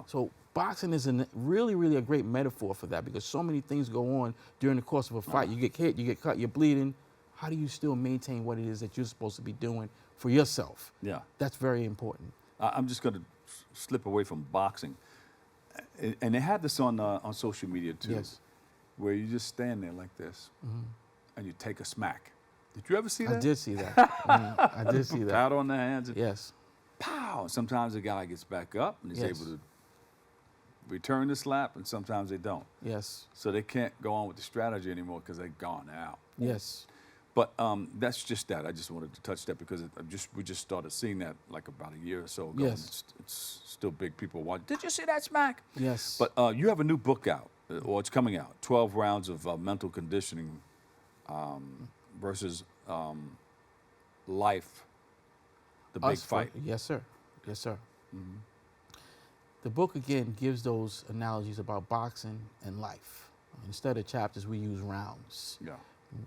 So boxing is really, really a great metaphor for that because so many things go on during the course of a fight. You get hit, you get cut, you're bleeding. How do you still maintain what it is that you're supposed to be doing for yourself? Yeah. That's very important. I'm just going to slip away from boxing. And they have this on social media too, where you just stand there like this and you take a smack. Did you ever see that? I did see that. I did see that. Pat on the hands. And yes. Pow! Sometimes the guy gets back up and he's able to return the slap, and sometimes they don't. Yes. So they can't go on with the strategy anymore because they've gone out. Yes. But that's just that. I just wanted to touch that because we just started seeing that like about a year or so ago. Yes. It's still big. People watch. Did you see that smack? Yes. But you have a new book out, or it's coming out. 12 rounds of mental conditioning versus life. The big fight. Yes, sir. Yes, sir. The book, again, gives those analogies about boxing and life. Instead of chapters, we use rounds. Yeah.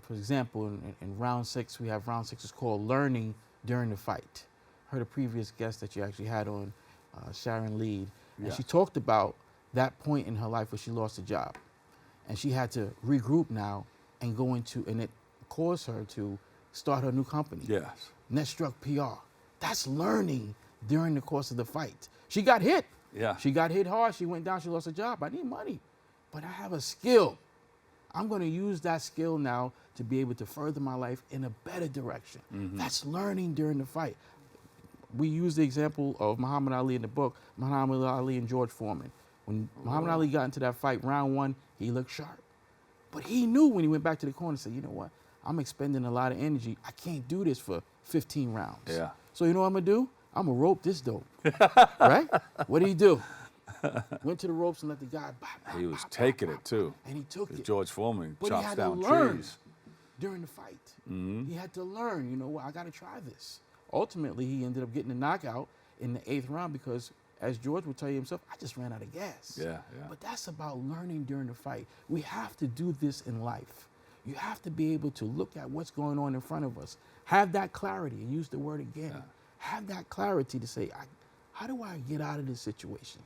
For example, in round 6, we have round 6 is called Learning During the Fight. Heard a previous guest that you actually had on, Sharon Leid, and she talked about that point in her life where she lost a job. And she had to regroup now and go into, and it caused her to start her new company. Yes. NetStruc PR. That's learning during the course of the fight. She got hit. Yeah. She got hit hard. She went down. She lost her job. I need money, but I have a skill. I'm going to use that skill now to be able to further my life in a better direction. That's learning during the fight. We use the example of Muhammad Ali in the book, Muhammad Ali and George Foreman. When Muhammad Ali got into that fight, round 1, he looked sharp. But he knew when he went back to the corner and said, you know what? I'm expending a lot of energy. I can't do this for 15 rounds. Yeah. So you know what I'm going to do? I'm going to rope this dope. Right? What did he do? Went to the ropes and let the guy He was taking it too. And he took it. George Foreman But chops he had down to learn trees. During the fight. He had to learn, you know what, I got to try this. Ultimately, he ended up getting a knockout in the 8th round because, as George would tell you himself, I just ran out of gas. Yeah. But that's about learning during the fight. We have to do this in life. You have to be able to look at what's going on in front of us. Have that clarity, and use the word again. Have that clarity to say, how do I get out of this situation?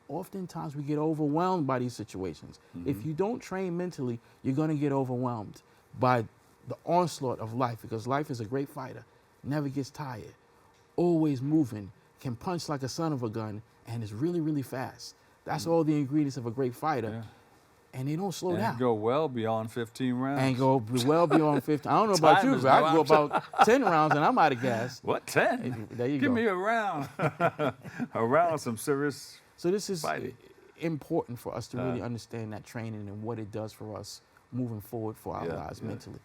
Oftentimes we get overwhelmed by these situations. If you don't train mentally, you're going to get overwhelmed by the onslaught of life, because life is a great fighter, never gets tired, always moving, can punch like a son of a gun, and it's really, really fast. That's all the ingredients of a great fighter. And they don't slow down. And go well beyond 15 rounds. And go well beyond 15. I don't know about you, but I can go about 10 rounds and I'm out of gas. What, 10? There you go. Give me a round. A round of some serious So this is fighting. important for us to really understand that training and what it does for us moving forward for our lives mentally.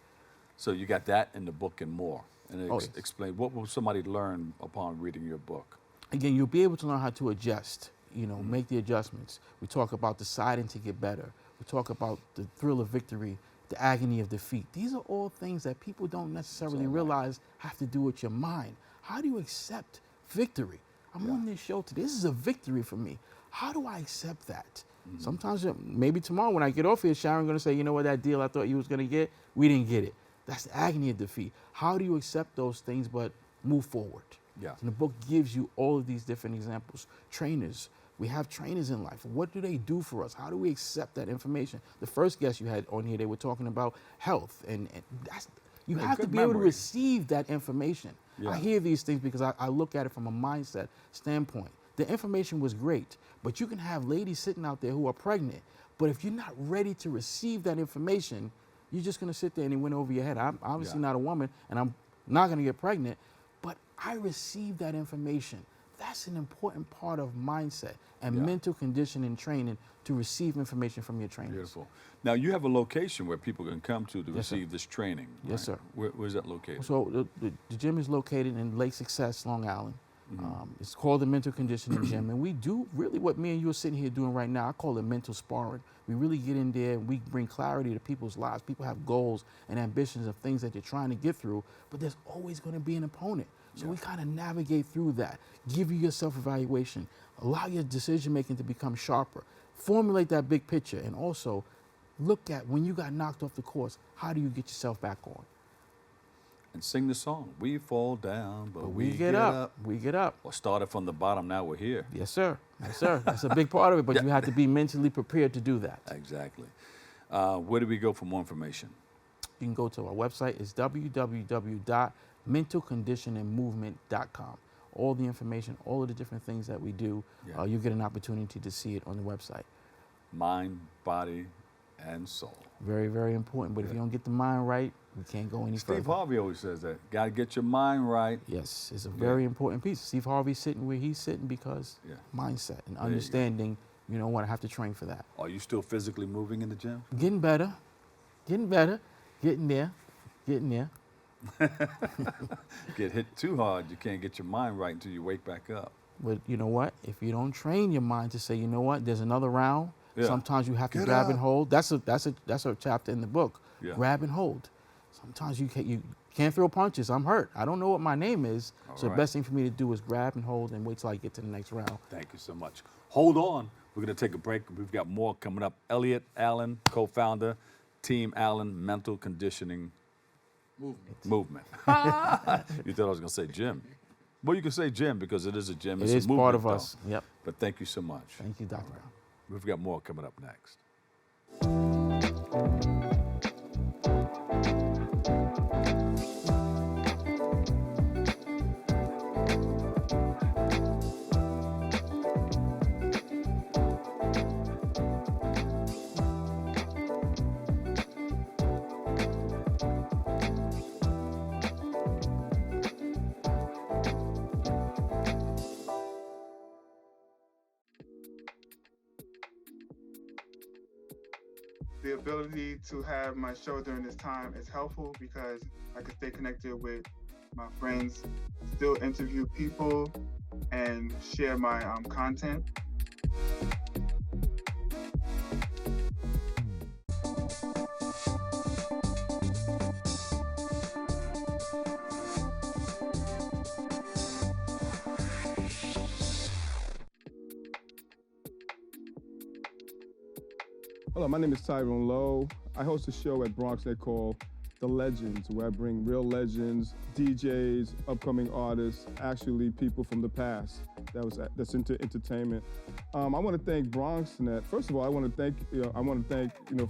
So you got that in the book and more. And yes. Explain, what will somebody learn upon reading your book? Again, you'll be able to learn how to adjust, make the adjustments. We talk about deciding to get better. We talk about the thrill of victory, the agony of defeat. These are all things that people don't necessarily realize have to do with your mind. How do you accept victory? I'm on this show today. This is a victory for me. How do I accept that? Sometimes, maybe tomorrow when I get off here, Sharon's going to say, you know what, that deal I thought you was going to get, we didn't get it. That's the agony of defeat. How do you accept those things but move forward? Yeah. And the book gives you all of these different examples. Trainers. We have trainers in life. What do they do for us? How do we accept that information? The first guest you had on here, they were talking about health, and that's, you have to be able to receive that information. Yeah. I hear these things because I look at it from a mindset standpoint. The information was great, but you can have ladies sitting out there who are pregnant, but if you're not ready to receive that information, you're just going to sit there and it went over your head. I'm obviously not a woman, and I'm not going to get pregnant, but I received that information. That's an important part of mindset and mental conditioning training to receive information from your trainers. Beautiful. Now, you have a location where people can come to receive this training. Yes, sir. Where's that located? So the gym is located in Lake Success, Long Island. It's called the Mental Conditioning Gym, and we do really what me and you are sitting here doing right now. I call it mental sparring. We really get in there and we bring clarity to people's lives. People have goals and ambitions of things that they're trying to get through, but there's always going to be an opponent. So we kind of navigate through that, give you your self-evaluation, allow your decision-making to become sharper, formulate that big picture, and also look at when you got knocked off the course, how do you get yourself back on? And sing the song. We fall down, but we get up. We get up. Well, started from the bottom, now we're here. Yes, sir. Yes, sir. That's a big part of it, but you have to be mentally prepared to do that. Exactly. Where do we go for more information? You can go to our website. It's www.mentalconditioningmovement.com. All the information, all of the different things that we do, you get an opportunity to see it on the website. Mind, body, and soul. Very, very important. But if you don't get the mind right, we can't go any further. Steve Harvey always says that. Got to get your mind right. Yes, it's a very important piece. Steve Harvey's sitting where he's sitting because mindset and understanding, you know what, I have to train for that. Are you still physically moving in the gym? Getting better, getting there, getting there. Get hit too hard, you can't get your mind right until you wake back up. But you know what? If you don't train your mind to say, you know what, there's another round, sometimes you have to grab and hold. That's a chapter in the book. Grab and hold. Sometimes you can't throw punches. I'm hurt. I don't know what my name is. So the best thing for me to do is grab and hold and wait till I get to the next round. Thank you so much. Hold on. We're going to take a break. We've got more coming up. Elliot Allen, co-founder, Team Allen Mental Conditioning Movement. You thought I was going to say gym. Well, you can say gym because it is a gym. It is part of us. Yep. But thank you so much. Thank you, Dr. Brown. We've got more coming up next. The ability to have my show during this time is helpful because I can stay connected with my friends, still interview people, and share my content. Hello, my name is Tyrone Lowe. I host a show at BronxNet called The Legends, where I bring real legends, DJs, upcoming artists, actually people from the past that's into entertainment. I want to thank BronxNet. First of all, I want to thank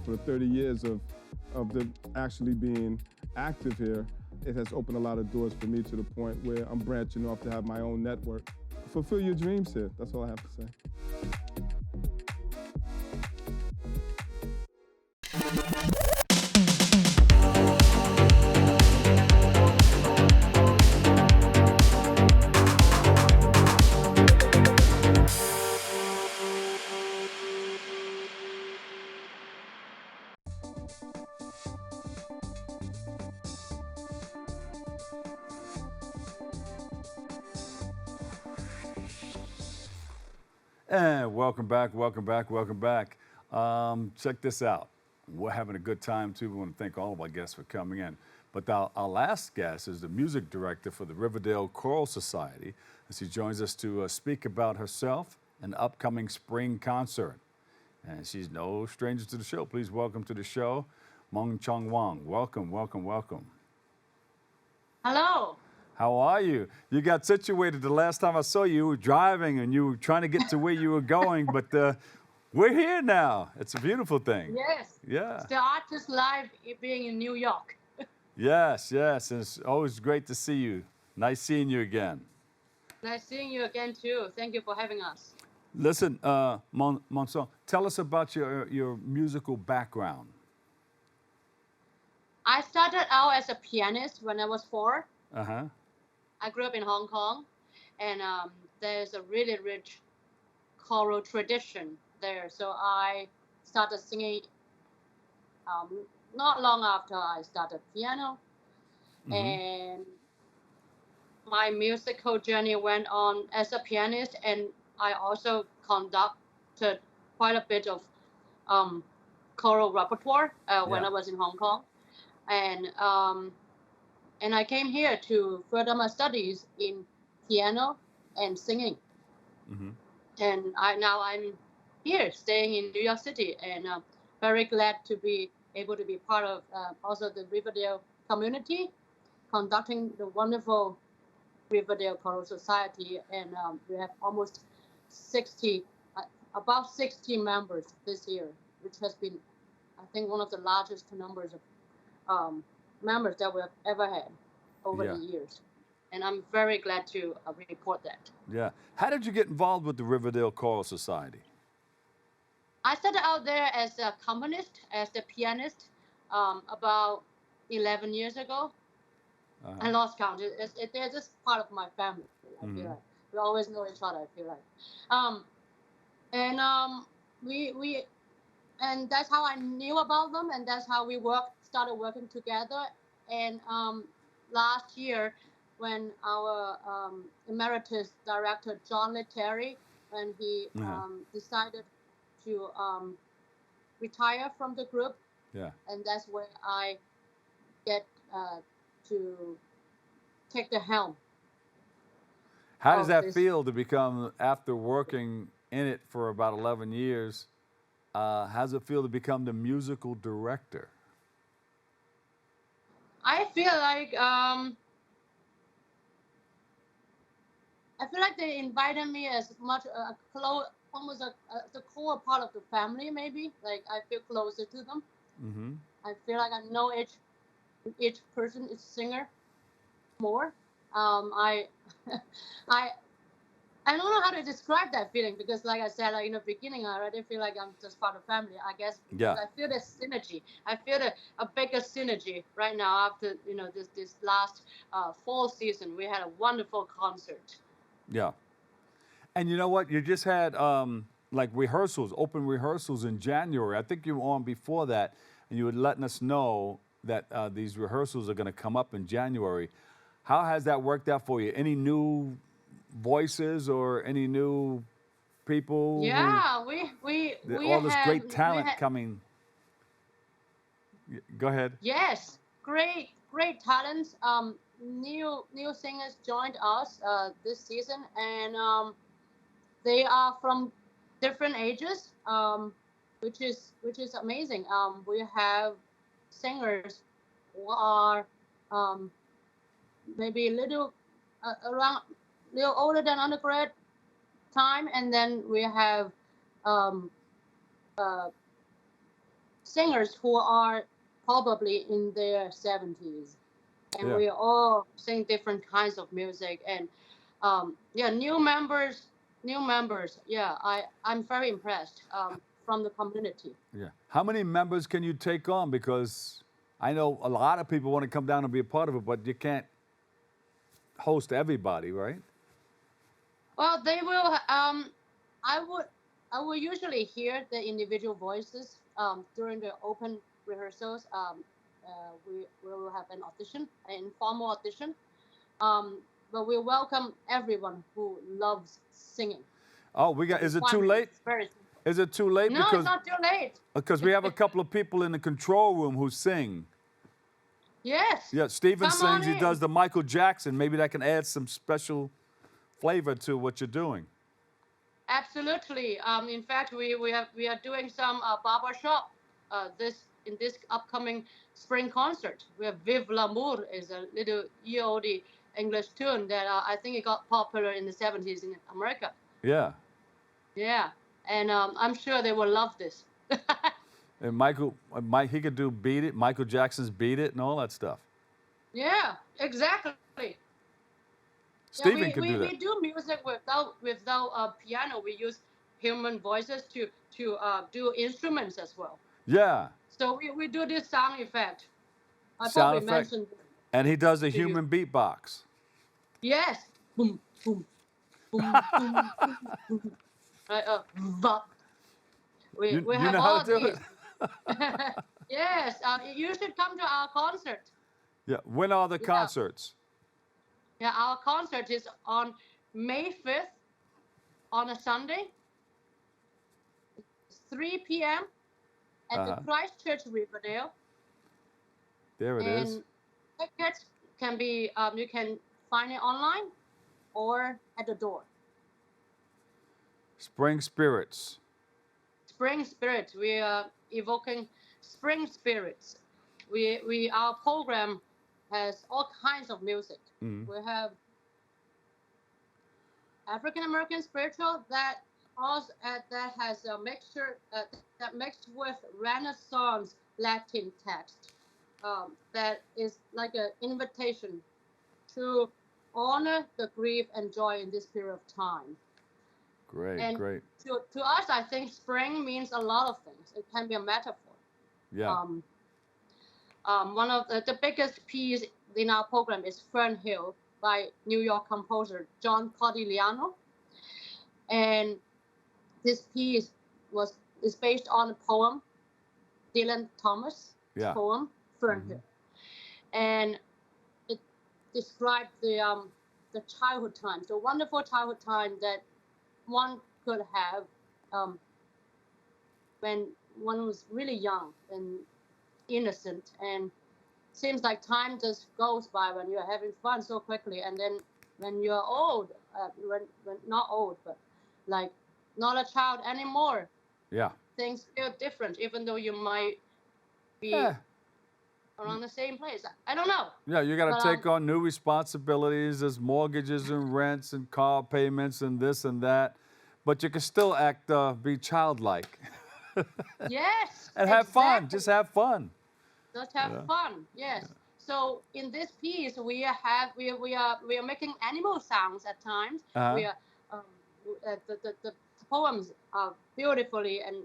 for the 30 years of the actually being active here. It has opened a lot of doors for me to the point where I'm branching off to have my own network. fulfill your dreams here. That's all I have to say. And welcome back, welcome back, welcome back. Check this out. We're having a good time too. We want to thank all of our guests for coming in. But our last guest is the music director for the Riverdale Choral Society. And she joins us to speak about herself and upcoming spring concert. And she's no stranger to the show. Please welcome to the show, Mun-Tzung Wong. Welcome, welcome, welcome. Hello. How are you? You got situated the last time I saw you. You were driving and you were trying to get to where you were going, but we're here now. It's a beautiful thing. Yes. Yeah. It's the artist life being in New York. Yes, yes. And it's always great to see you. Nice seeing you again. Nice seeing you again, too. Thank you for having us. Listen, Mun-Tzung, tell us about your musical background. I started out as a pianist when I was 4. Uh-huh. I grew up in Hong Kong, and there's a really rich choral tradition there. So I started singing not long after I started piano. Mm-hmm. And my musical journey went on as a pianist, and I also conducted quite a bit of choral repertoire when I was in Hong Kong. And I came here to further my studies in piano and singing. Mm-hmm. And now I'm here, staying in New York City, and very glad to be able to be part of also the Riverdale community, conducting the wonderful Riverdale Choral Society. And we have almost about 60 members this year, which has been, I think, one of the largest numbers of members that we have ever had over the years. And I'm very glad to report that. Yeah. How did you get involved with the Riverdale Choral Society? I started out there as a accompanist, as a pianist, about 11 years ago. I lost count. They're just part of my family, I feel like. We always know each other, I feel like. And that's how I knew about them, and that's how we started working together. And last year, when our emeritus director, John Lettieri, when he decided to retire from the group, and that's where I get to take the helm. How does that feel to become, after working in it for about 11 years, how does it feel to become the musical director? I feel like they invited me as much almost the core part of the family, maybe. Like I feel closer to them. Mm-hmm. I feel like I know each person, each singer more. I don't know how to describe that feeling, because like I said, like in the beginning, I already feel like I'm just part of the family, I guess. Yeah. I feel the synergy. I feel a bigger synergy right now after, this last fall season. We had a wonderful concert. Yeah. And you know what? You just had like rehearsals, open rehearsals in January. I think you were on before that, and you were letting us know that these rehearsals are going to come up in January. How has that worked out for you? Any new voices or any new people? Yeah, we all this have, great talent coming. Go ahead. Yes, great talents. New singers joined us this season, and they are from different ages, which is amazing. We have singers who are maybe a little older than undergrad time, and then we have singers who are probably in their 70s, and we all sing different kinds of music. And yeah, new members. Yeah, I'm very impressed from the community. Yeah. How many members can you take on? Because I know a lot of people want to come down and be a part of it, but you can't host everybody, right? Well, they will. I will usually hear the individual voices during the open rehearsals. We will have an audition, an informal audition. But we welcome everyone who loves singing. Oh, is it too late? Is it too late? No, Because, it's not too late. Because we have a couple of people in the control room who sing. Yes. Yeah, Steven Come sings. on He does the Michael Jackson. Maybe that can add some special flavor to what you're doing. Absolutely. In fact, we are doing some barbershop in this upcoming spring concert. We have Vive l'amour is a little EOD English tune that I think it got popular in the 70s in America. Yeah. Yeah, and I'm sure they will love this. And Mike, he could do Beat It, Michael Jackson's Beat It, and all that stuff. Yeah, exactly. Steven can do that. We do music without piano. We use human voices to do instruments as well. Yeah. So we do this sound effect. I Sound probably effect. mentioned. And he does a human beatbox. Yes. Boom, boom, boom, boom, boom, boom. Right, we You have know all how to do these. it? Yes, you should come to our concert. Yeah. When are the concerts? Yeah, our concert is on May 5th on a Sunday. It's 3 p.m. at the Christchurch Riverdale. There it is. And tickets can be, you can find it online or at the door. Spring Spirits. Spring spirits. We are evoking spring spirits. Our program has all kinds of music. Mm-hmm. We have African American spiritual that has a mixture that mixed with Renaissance Latin text. That is like an invitation to honor the grief and joy in this period of time. Great, and great. To us, I think spring means a lot of things. It can be a metaphor. Yeah. One of the biggest piece in our program is Fern Hill by New York composer John Codigliano. And this piece is based on a poem, Dylan Thomas' poem, Fern Hill. And it described the childhood time, the wonderful childhood time that one could have when one was really young and innocent, and seems like time just goes by when you're having fun so quickly, and then when you're old, when not old, but like not a child anymore, things feel different, even though you might be around the same place. I don't know. Yeah, you got to take on new responsibilities. There's mortgages and rents and car payments and this and that, but you can still be childlike. Yes. And have fun. Just have fun. Just have fun. Yes. So in this piece, we are making animal sounds at times. We are the poems are beautifully and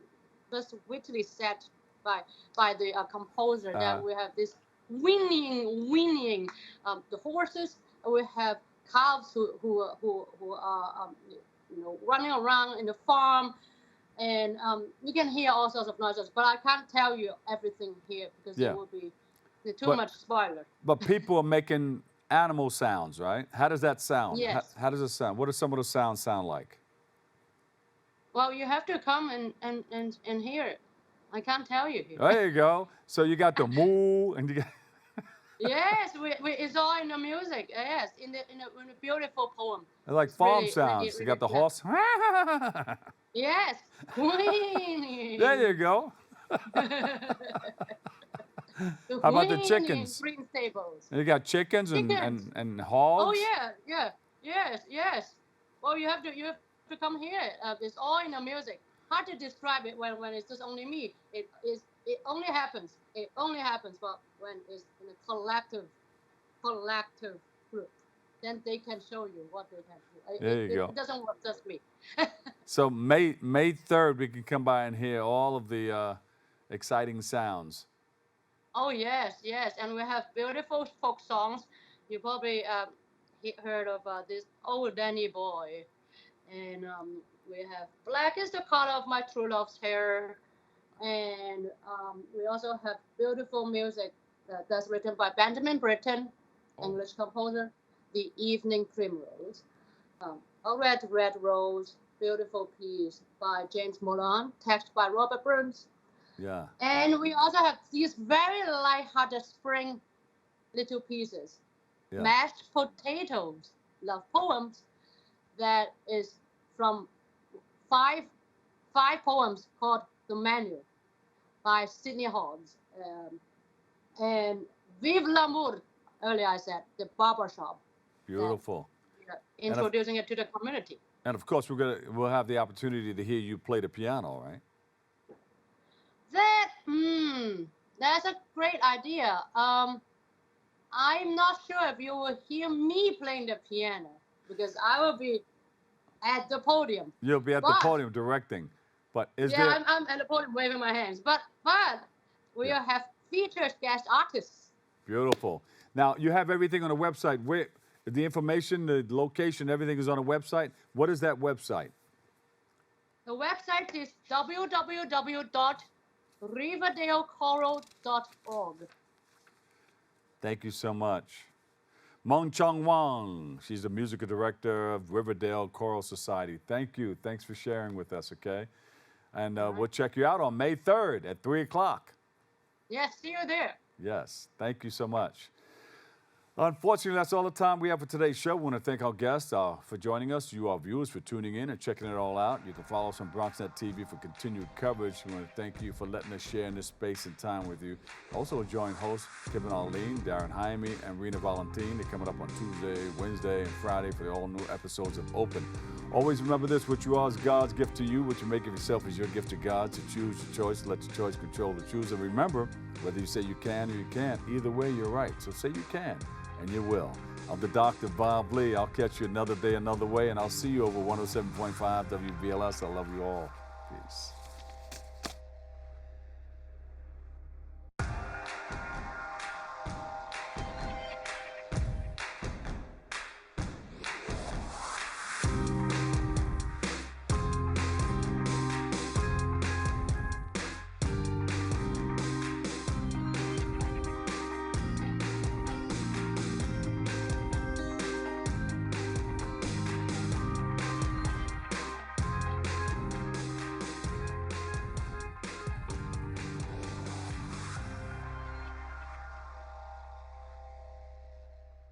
just witty set by the composer. That we have this whinnying the horses. We have calves who are running around in the farm. And you can hear all sorts of noises, but I can't tell you everything here because it would be too much spoiler. But people are making animal sounds, right? How does that sound? Yes. How does it sound? What do some of the sounds sound like? Well, you have to come and hear it. I can't tell you here. There you go. So you got the moo and you got. Yes, it's all in the music. Yes, in a beautiful poem. They're like farm sounds. You got the horse. Yes. There you go. How about the chickens? Green stables. You got chickens and hogs. Oh yeah. Yes. Well, you have to come here. It's all in the music. Hard to describe it when it's just only me. It only happens. But when it's in a collective group. then they can show you what they can do. There you go. It doesn't work just me. So May 3rd, we can come by and hear all of the exciting sounds. Oh yes, yes, and we have beautiful folk songs. You probably heard of this old Danny boy, and we have "Black is the color of my true love's hair," and we also have beautiful music that's written by Benjamin Britten, English composer. "The Evening Primrose," "A Red Red Rose," beautiful piece by James Moran, text by Robert Burns. Yeah. And we also have these very light-hearted spring little pieces. Yeah. "Mashed Potatoes," love poems, that is from five poems called "The Menu" by Sidney Hodges. And "Vive l'amour," earlier I said, the barbershop. Beautiful. Introducing it to the community. And of course, we'll have the opportunity to hear you play the piano, right? That's a great idea. I'm not sure if you will hear me playing the piano because I will be at the podium. You'll be at the podium directing, but I'm at the podium waving my hands. But we will have featured guest artists. Beautiful. Now you have everything on the website. Where the information, the location, everything is on the website. What is that website? The website is www.riverdalechoral.org. Thank you so much. Mun-Tzung Wong, she's the musical director of Riverdale Choral Society. Thank you. Thanks for sharing with us, okay? And we'll check you out on May 3rd at 3 o'clock. Yes, see you there. Yes, thank you so much. Unfortunately, that's all the time we have for today's show. We want to thank our guests for joining us, you, our viewers, for tuning in and checking it all out. You can follow us on BronxNet TV for continued coverage. We want to thank you for letting us share in this space and time with you. Also join hosts Kevin Arlene, Darren Jaime, and Rena Valentin. They're coming up on Tuesday, Wednesday, and Friday for all new episodes of Open. Always remember this: what you are is God's gift to you. What you make of yourself is your gift to God. To choose your choice, let your choice control the choose. And remember, whether you say you can or you can't, either way, you're right. So say you can. And you will. I'm the Dr. Bob Lee. I'll catch you another day, another way, and I'll see you over 107.5 WBLS. I love you all. Peace.